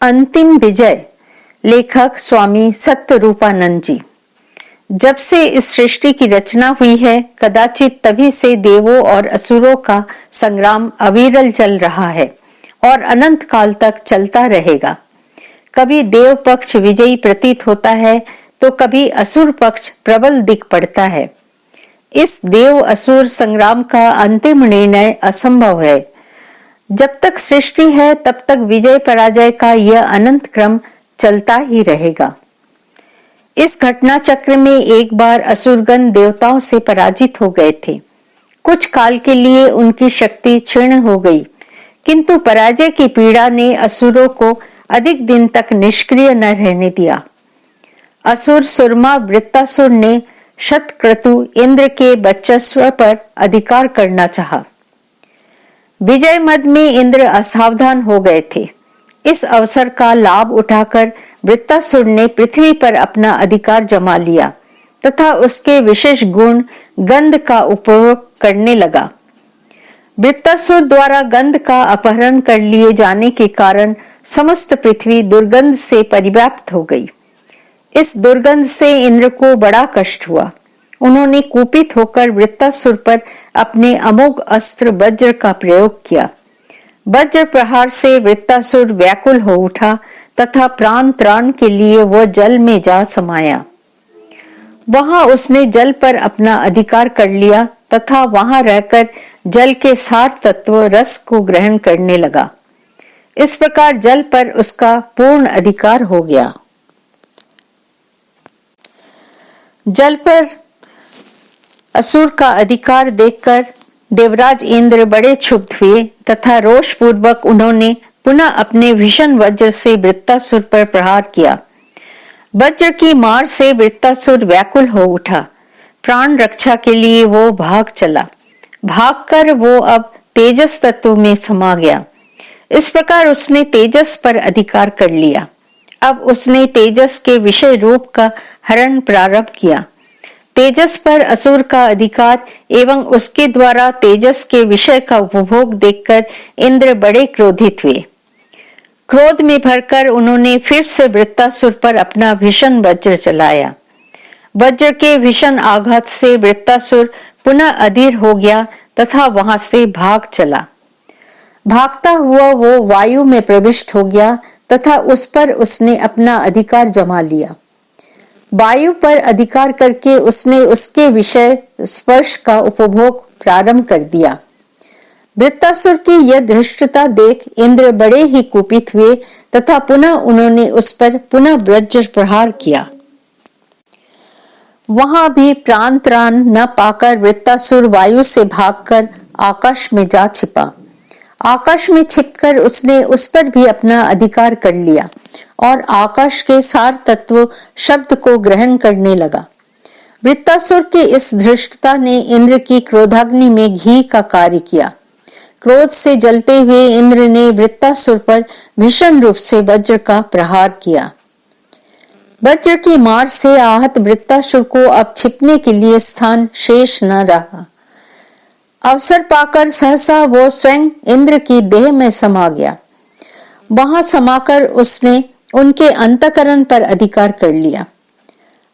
अंतिम विजय। लेखक स्वामी सत्यरूपानंद जी। जब से इस सृष्टि की रचना हुई है, कदाचित तभी से देवों और असुरों का संग्राम अविरल चल रहा है और अनंत काल तक चलता रहेगा। कभी देव पक्ष विजयी प्रतीत होता है तो कभी असुर पक्ष प्रबल दिख पड़ता है। इस देव असुर संग्राम का अंतिम निर्णय असंभव है। जब तक सृष्टि है तब तक विजय पराजय का यह अनंत क्रम चलता ही रहेगा। इस घटना चक्र में एक बार असुरगण देवताओं से पराजित हो गए थे। कुछ काल के लिए उनकी शक्ति क्षीण हो गई, किंतु पराजय की पीड़ा ने असुरों को अधिक दिन तक निष्क्रिय न रहने दिया। असुर सुरमा वृत्तासुर ने शतक्रतु इंद्र के वर्चस्व पर अधिकार करना चाहा। विजय मद में इंद्र असावधान हो गए थे। इस अवसर का लाभ उठाकर वृत्तासुर ने पृथ्वी पर अपना अधिकार जमा लिया तथा उसके विशेष गुण गंध का उपयोग करने लगा। वृत्तासुर द्वारा गंध का अपहरण कर लिए जाने के कारण समस्त पृथ्वी दुर्गंध से परिव्याप्त हो गई। इस दुर्गंध से इंद्र को बड़ा कष्ट हुआ। उन्होंने कुपित होकर वृत्तासुर पर अपने अमोघ अस्त्र वज्र का प्रयोग किया। वज्र प्रहार से वृत्तासुर व्याकुल हो उठा तथा प्राण त्राण के लिए वह जल में जा समाया। वहां उसने जल पर अपना अधिकार कर लिया तथा वहां रहकर जल के सार तत्व रस को ग्रहण करने लगा। इस प्रकार जल पर उसका पूर्ण अधिकार हो गया। जल पर असुर का अधिकार देखकर देवराज इंद्र बड़े क्षुब्ध हुए तथा रोष पूर्वक उन्होंने पुनः अपने भीषण वज्र से वृत्तासुर पर प्रहार किया। वज्र की मार से वृत्तासुर व्याकुल हो उठा। प्राण रक्षा के लिए वो भाग चला। भागकर वो अब तेजस तत्व में समा गया। इस प्रकार उसने तेजस पर अधिकार कर लिया। अब उसने तेजस के विषय रूप का हरण प्रारंभ किया। तेजस पर असुर का अधिकार एवं उसके द्वारा तेजस के विषय का उपभोग देखकर इंद्र बड़े क्रोधित हुए। क्रोध में भरकर उन्होंने फिर से वृत्तासुर पर अपना भीषण वज्र चलाया। वज्र के भीषण आघात से वृत्तासुर पुनः अधीर हो गया तथा वहां से भाग चला। भागता हुआ वो वायु में प्रविष्ट हो गया तथा उस पर उसने अपना अधिकार जमा लिया। वायु पर अधिकार करके उसने उसके विषय स्पर्श का उपभोग प्रारंभ कर दिया। वृत्तासुर की यह धृष्टता देख इंद्र बड़े ही कुपित हुए तथा पुनः उन्होंने उस पर पुनः वज्र प्रहार किया। वहां भी प्राण त्राण न पाकर वृत्तासुर वायु से भागकर आकाश में जा छिपा। आकाश में छिपकर उसने उस पर भी अपना अधिकार कर लिया और आकाश के सार तत्व शब्द को ग्रहण करने लगा। वृत्तासुर की इस धृष्टता ने इंद्र की क्रोधाग्नि में घी का कार्य किया। क्रोध से जलते हुए इंद्र ने वृत्तासुर पर भीषण रूप से वज्र का प्रहार किया। वज्र की मार से आहत वृत्तासुर को अब छिपने के लिए स्थान शेष न रहा। अवसर पाकर सहसा वो स्वयं इंद्र की देह में समा गया। वहां समाकर उसने उनके अंतःकरण पर अधिकार कर लिया।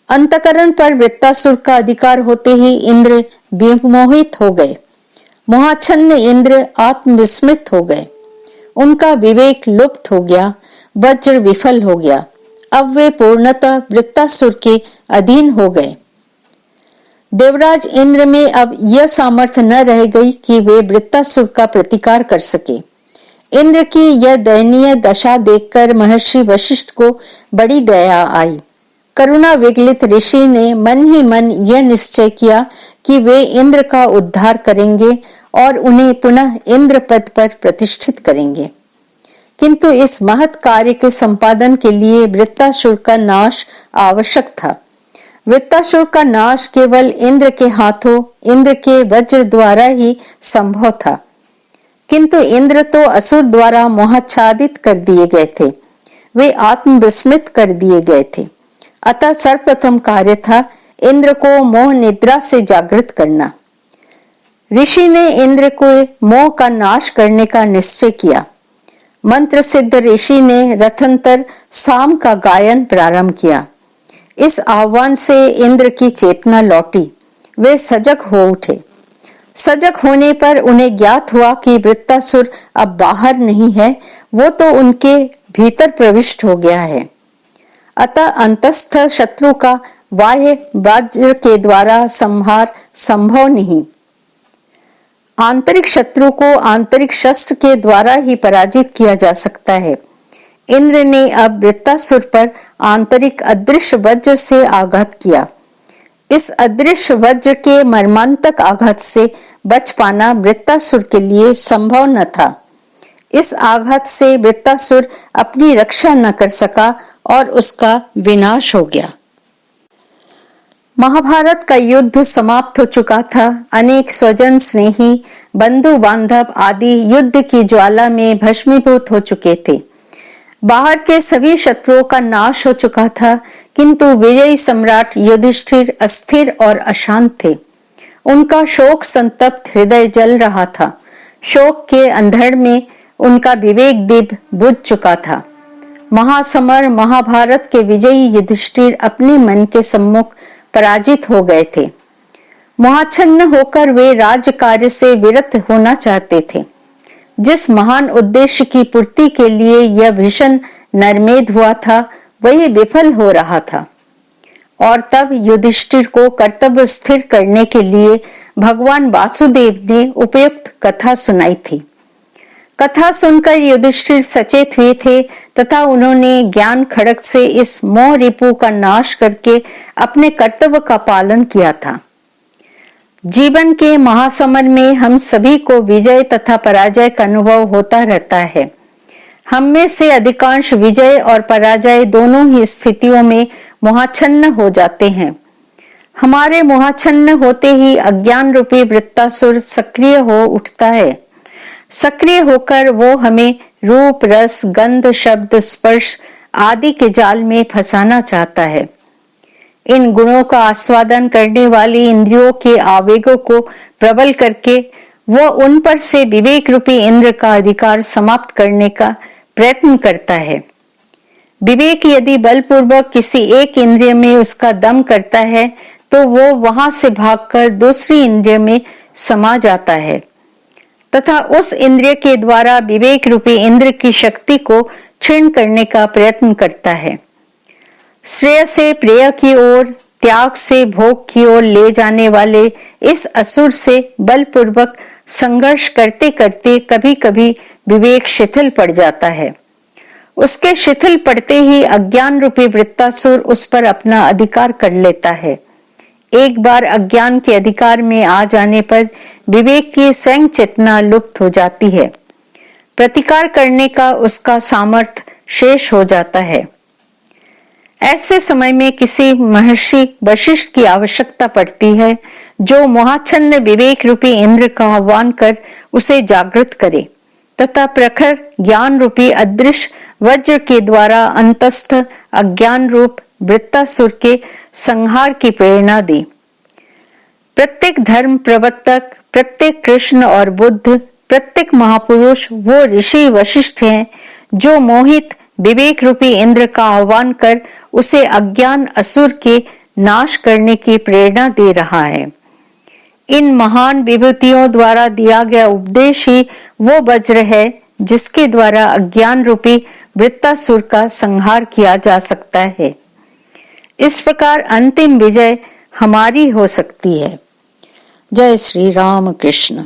अंतःकरण पर वृत्तासुर का अधिकार होते ही इंद्र विमोहित हो गए। मोहाच्छन्न इंद्र आत्मविस्मृत हो गए। उनका विवेक लुप्त हो गया। वज्र विफल हो गया। अब वे पूर्णतः वृत्तासुर के अधीन हो गए। देवराज इंद्र में अब यह सामर्थ्य न रह गई कि वे वृत्तासुर का प्रतिकार कर सके। इंद्र की यह दयनीय दशा देखकर महर्षि वशिष्ठ को बड़ी दया आई। करुणा विगलित ऋषि ने मन ही मन यह निश्चय किया कि वे इंद्र का उद्धार करेंगे और उन्हें पुनः इंद्र पद पर प्रतिष्ठित करेंगे। किंतु इस महत् कार्य के संपादन के लिए वृत्तासुर का नाश आवश्यक था। वृत्तासुर का नाश केवल इंद्र के हाथों इंद्र के वज्र द्वारा ही संभव था, किंतु इंद्र तो असुर द्वारा मोहाच्छादित कर दिए गए थे। वे आत्मविस्मृत कर दिए गए थे। अतः सर्वप्रथम कार्य था इंद्र को मोह निद्रा से जागृत करना। ऋषि ने इंद्र को मोह का नाश करने का निश्चय किया। मंत्र सिद्ध ऋषि ने रथंतर साम का गायन प्रारंभ किया। इस आह्वान से इंद्र की चेतना लौटी, वे सजग हो उठे। सजग होने पर उन्हें ज्ञात हुआ कि वृत्तासुर अब बाहर नहीं है, वो तो उनके भीतर प्रविष्ट हो गया है। अतः अंतस्थ शत्रु का बाह्य वज्र के द्वारा संहार संभव नहीं। आंतरिक शत्रु को आंतरिक शस्त्र के द्वारा ही पराजित किया जा सकता है। इंद्र ने अब वृत्तासुर पर आंतरिक अदृश्य वज्र से आघात किया। इस अदृश्य वज्र के मर्मांतक आघात से बच पाना वृत्तासुर के लिए संभव न था। इस आघात से वृत्तासुर अपनी रक्षा न कर सका और उसका विनाश हो गया। महाभारत का युद्ध समाप्त हो चुका था। अनेक स्वजन स्नेही बंधु बांधव आदि युद्ध की ज्वाला में भस्मीभूत हो चुके थे। बाहर के सभी शत्रुओं का नाश हो चुका था, किंतु विजयी सम्राट युधिष्ठिर अस्थिर और अशांत थे। उनका शोक संतप्त हृदय जल रहा था। शोक के अंधड़ में उनका विवेक दीप बुझ चुका था। महासमर महाभारत के विजयी युधिष्ठिर अपने मन के सम्मुख पराजित हो गए थे। मोहाच्छन्न होकर वे राज्य कार्य से विरत होना चाहते थे। जिस महान उद्देश्य की पूर्ति के लिए यह भीषण नरमेध हुआ था, वही विफल हो रहा था। और तब युधिष्ठिर को कर्तव्य स्थिर करने के लिए भगवान वासुदेव ने उपयुक्त कथा सुनाई थी। कथा सुनकर युधिष्ठिर सचेत हुए थे तथा उन्होंने ज्ञान खड्ग से इस मोह रिपु का नाश करके अपने कर्तव्य का पालन किया था। जीवन के महासमर में हम सभी को विजय तथा पराजय का अनुभव होता रहता है। हम में से अधिकांश विजय और पराजय दोनों ही स्थितियों में मोहाच्छन्न हो जाते हैं। हमारे मोहाच्छन्न होते ही अज्ञान रूपी वृत्तासुर सक्रिय हो उठता है। सक्रिय होकर वो हमें रूप रस गंध शब्द स्पर्श आदि के जाल में फंसाना चाहता है। इन गुणों का आस्वादन करने वाली इंद्रियों के आवेगों को प्रबल करके वो उन पर से विवेक रूपी इंद्र का अधिकार समाप्त करने का प्रयत्न करता है। विवेक यदि बलपूर्वक किसी एक इंद्रिय में उसका दम करता है तो वो वहां से भागकर दूसरी इंद्रिय में समा जाता है तथा उस इंद्रिय के द्वारा विवेक रूपी इंद्र की शक्ति को क्षीण करने का प्रयत्न करता है। श्रेय से प्रेय की ओर, त्याग से भोग की ओर ले जाने वाले इस असुर से बलपूर्वक संघर्ष करते करते कभी कभी विवेक शिथिल पड़ जाता है। उसके शिथिल पड़ते ही अज्ञान रूपी वृत्तासुर उस पर अपना अधिकार कर लेता है। एक बार अज्ञान के अधिकार में आ जाने पर विवेक की स्वयं चेतना लुप्त हो जाती है। प्रतिकार करने का उसका सामर्थ्य शेष हो जाता है। ऐसे समय में किसी महर्षि वशिष्ठ की आवश्यकता पड़ती है जो मोहाच्छन्न विवेक रूपी इंद्र का आह्वान कर उसे जागृत करे तथा प्रखर ज्ञान रूपी अदृश्य वज्र के द्वारा अंतस्थ अज्ञान रूप वृत्तासुर के संहार की प्रेरणा दी। प्रत्येक धर्म प्रवर्तक, प्रत्येक कृष्ण और बुद्ध, प्रत्येक महापुरुष वो ऋषि वशिष्ठ हैं जो मोहित विवेक रूपी इंद्र का आह्वान कर उसे अज्ञान असुर के नाश करने की प्रेरणा दे रहा है। इन महान विभूतियों द्वारा दिया गया उपदेश ही वो वज्र है जिसके द्वारा अज्ञान रूपी वृत्तासुर का संहार किया जा सकता है। इस प्रकार अंतिम विजय हमारी हो सकती है। जय श्री राम कृष्ण।